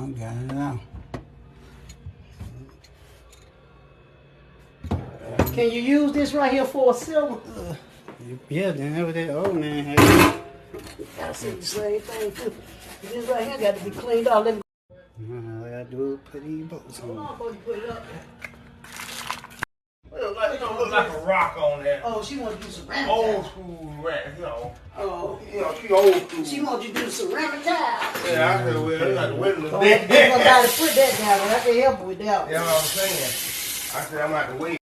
got it out. Can you use this right here for a silver? Yeah, then that was that old man had. I see the same thing too. This right here got to be cleaned out. Let me. All I gotta do is put these bolts Hold on. on before you put it up. It look like a rock on there. Oh, she wants to do ceramic Old tile. school rat, you know. Oh. You know, she old school. She wants you to do ceramic tile. Yeah, I said, well, you got to wait a little Oh, bit. I gotta put that down. I can help her with that. That's what I'm saying. I said, I'm going to have to wait.